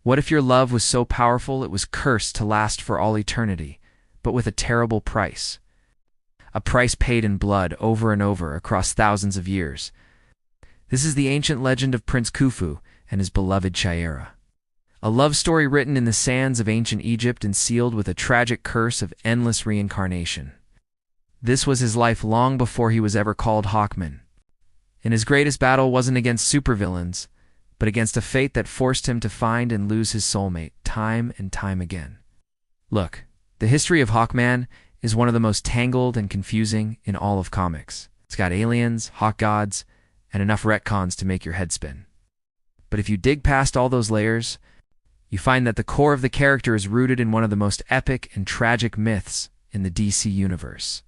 What if your love was so powerful it was cursed to last for all eternity, but with a terrible price? A price paid in blood over and over across thousands of years. This is the ancient legend of Prince Khufu and his beloved Chay-Ara. A love story written in the sands of ancient Egypt and sealed with a tragic curse of endless reincarnation. This was his life long before he was ever called Hawkman. And his greatest battle wasn't against supervillains, but against a fate that forced him to find and lose his soulmate time and time again. Look, the history of Hawkman is one of the most tangled and confusing in all of comics. It's got aliens, hawk gods, and enough retcons to make your head spin. But if you dig past all those layers, you find that the core of the character is rooted in one of the most epic and tragic myths in the DC universe.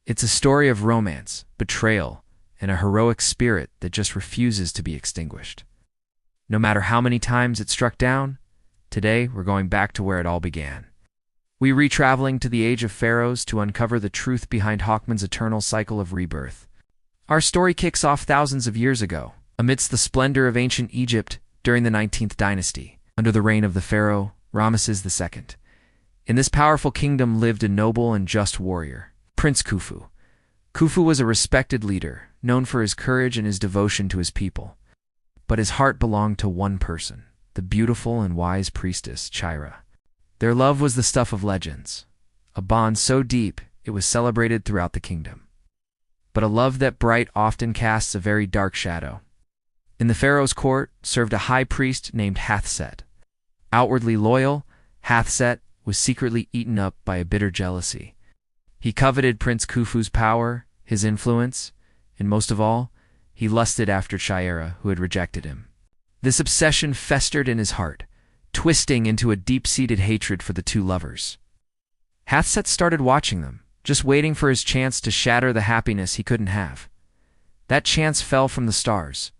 It's a story of romance, betrayal, and a heroic spirit that just refuses to be extinguished. No matter how many times it struck down, today we're going back to where it all began. We re-traveling to the age of pharaohs to uncover the truth behind Hawkman's eternal cycle of rebirth. Our story kicks off thousands of years ago, amidst the splendor of ancient Egypt during the 19th dynasty, under the reign of the pharaoh Ramesses II. In this powerful kingdom lived a noble and just warrior, Prince Khufu. Khufu was a respected leader, known for his courage and his devotion to his people. But his heart belonged to one person, the beautiful and wise priestess Chay-Ara. Their love was the stuff of legends, a bond so deep it was celebrated throughout the kingdom. But a love that bright often casts a very dark shadow. In the pharaoh's court served a high priest named Hathset. Outwardly loyal, Hathset was secretly eaten up by a bitter jealousy. He coveted Prince Khufu's power, his influence, and most of all, he lusted after Chay-Ara, who had rejected him. This obsession festered in his heart, twisting into a deep-seated hatred for the two lovers. Hathset started watching them, just waiting for his chance to shatter the happiness he couldn't have. That chance fell from the stars.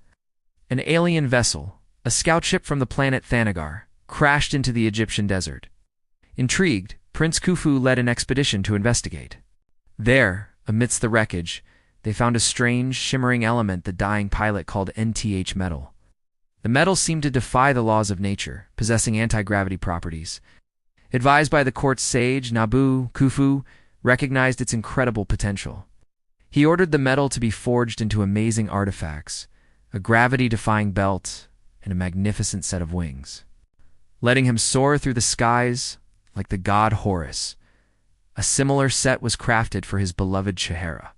An alien vessel, a scout ship from the planet Thanagar, crashed into the Egyptian desert. Intrigued, Prince Khufu led an expedition to investigate. There, amidst the wreckage, they found a strange, shimmering element the dying pilot called NTH metal. The metal seemed to defy the laws of nature, possessing anti-gravity properties. Advised by the court's sage, Nabu, Khufu recognized its incredible potential. He ordered the metal to be forged into amazing artifacts, a gravity-defying belt, and a magnificent set of wings. Letting him soar through the skies like the god Horus, a similar set was crafted for his beloved Chay-Ara.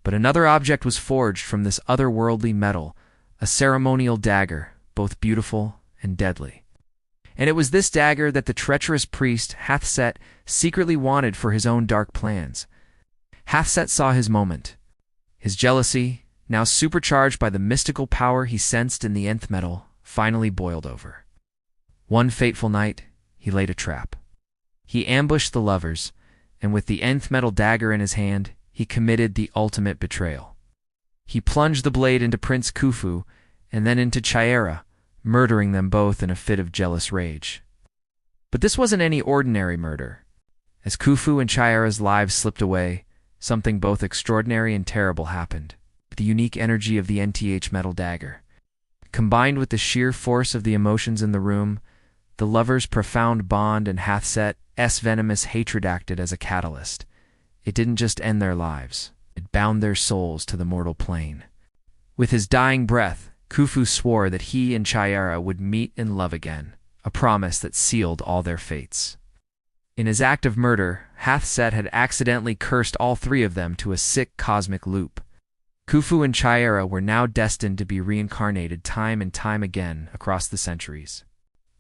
But another object was forged from this otherworldly metal, a ceremonial dagger, both beautiful and deadly. And it was this dagger that the treacherous priest Hathset secretly wanted for his own dark plans. Hathset saw his moment. His jealousy, now supercharged by the mystical power he sensed in the nth metal, finally boiled over. One fateful night, he laid a trap. He ambushed the lovers, and with the nth metal dagger in his hand, he committed the ultimate betrayal. He plunged the blade into Prince Khufu and then into Chay-Ara, murdering them both in a fit of jealous rage. But this wasn't any ordinary murder. As Khufu and Chay-Ara's lives slipped away, something both extraordinary and terrible happened. The unique energy of the NTH metal dagger, combined with the sheer force of the emotions in the room, the lovers' profound bond and Hathset's venomous hatred acted as a catalyst. It didn't just end their lives, it bound their souls to the mortal plane. With his dying breath, Khufu swore that he and Chay-Ara would meet and love again, a promise that sealed all their fates. In his act of murder, Hathset had accidentally cursed all three of them to a sick cosmic loop. Khufu and Chay-Ara were now destined to be reincarnated time and time again across the centuries.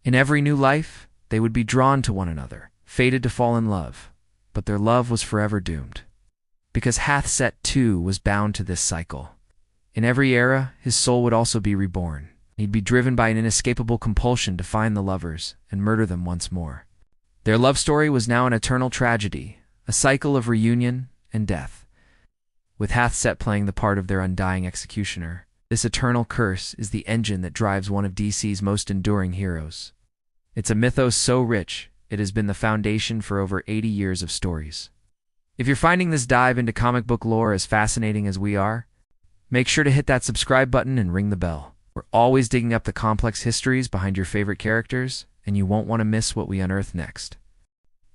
In every new life, they would be drawn to one another, fated to fall in love, but their love was forever doomed. Because Hathset too was bound to this cycle. In every era, his soul would also be reborn. He'd be driven by an inescapable compulsion to find the lovers and murder them once more. Their love story was now an eternal tragedy, a cycle of reunion and death. With Hathset playing the part of their undying executioner, this eternal curse is the engine that drives one of DC's most enduring heroes. It's a mythos so rich, it has been the foundation for over 80 years of stories. If you're finding this dive into comic book lore as fascinating as we are, make sure to hit that subscribe button and ring the bell. We're always digging up the complex histories behind your favorite characters, and you won't want to miss what we unearth next.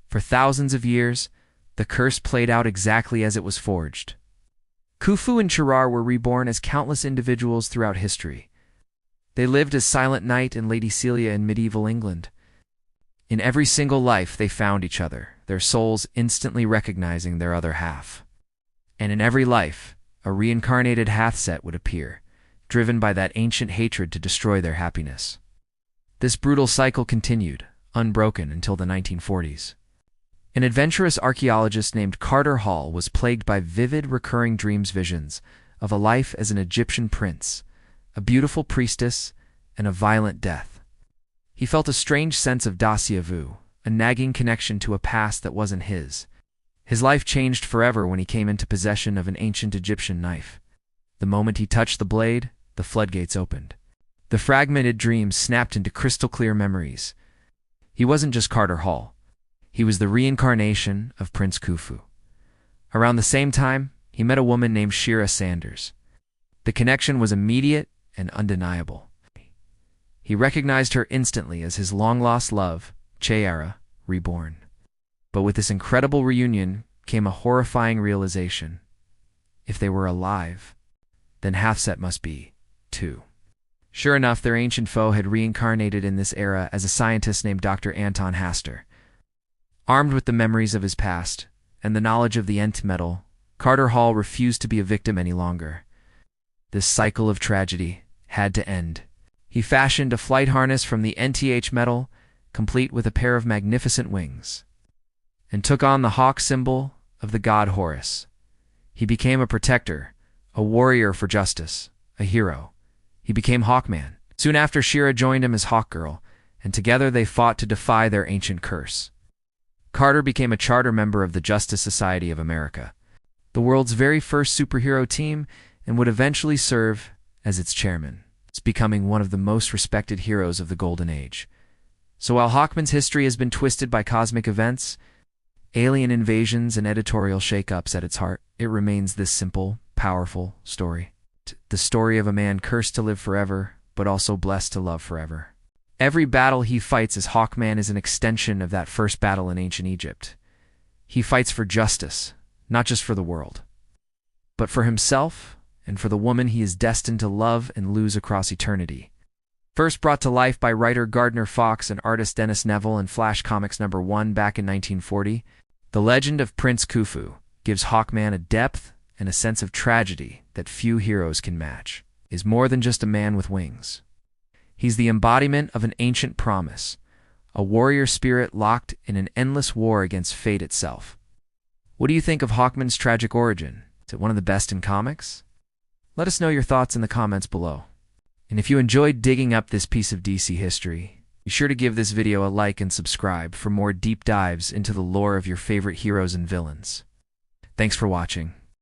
For thousands of years, the curse played out exactly as it was forged. Khufu and Chay-Ara were reborn as countless individuals throughout history. They lived as Silent Night and Lady Celia in medieval England. In every single life, they found each other, their souls instantly recognizing their other half. And in every life, a reincarnated half-set would appear, driven by that ancient hatred to destroy their happiness. This brutal cycle continued, unbroken until the 1940s. An adventurous archaeologist named Katar Hol was plagued by vivid, recurring visions of a life as an Egyptian prince, a beautiful priestess, and a violent death. He felt a strange sense of déjà vu, a nagging connection to a past that wasn't his. His life changed forever when he came into possession of an ancient Egyptian knife. The moment he touched the blade, the floodgates opened. The fragmented dreams snapped into crystal-clear memories. He wasn't just Katar Hol. He was the reincarnation of Prince Khufu. Around the same time, he met a woman named Chay-Ara Sanders. The connection was immediate and undeniable. He recognized her instantly as his long-lost love, Chay-Ara, reborn. But with this incredible reunion came a horrifying realization. If they were alive, then Halfset must be, too. Sure enough, their ancient foe had reincarnated in this era as a scientist named Dr. Anton Haster. Armed with the memories of his past and the knowledge of the Nth metal, Katar Hol refused to be a victim any longer. This cycle of tragedy had to end. He fashioned a flight harness from the Nth metal, complete with a pair of magnificent wings, and took on the hawk symbol of the god Horus. He became a protector, a warrior for justice, a hero. He became Hawkman. Soon after, Chay-Ara joined him as Hawkgirl, and together they fought to defy their ancient curse. Katar became a charter member of the Justice Society of America, the world's very first superhero team, and would eventually serve as its chairman. It's becoming one of the most respected heroes of the Golden Age. So while Hawkman's history has been twisted by cosmic events, alien invasions, and editorial shakeups at its heart, it remains this simple, powerful story. The story of a man cursed to live forever, but also blessed to love forever. Every battle he fights as Hawkman is an extension of that first battle in ancient Egypt. He fights for justice, not just for the world, but for himself and for the woman he is destined to love and lose across eternity. First brought to life by writer Gardner Fox and artist Dennis Neville in Flash Comics #1 back in 1940, the legend of Prince Khufu gives Hawkman a depth and a sense of tragedy that few heroes can match. He is more than just a man with wings. He's the embodiment of an ancient promise, a warrior spirit locked in an endless war against fate itself. What do you think of Hawkman's tragic origin? Is it one of the best in comics? Let us know your thoughts in the comments below. And if you enjoyed digging up this piece of DC history, be sure to give this video a like and subscribe for more deep dives into the lore of your favorite heroes and villains. Thanks for watching.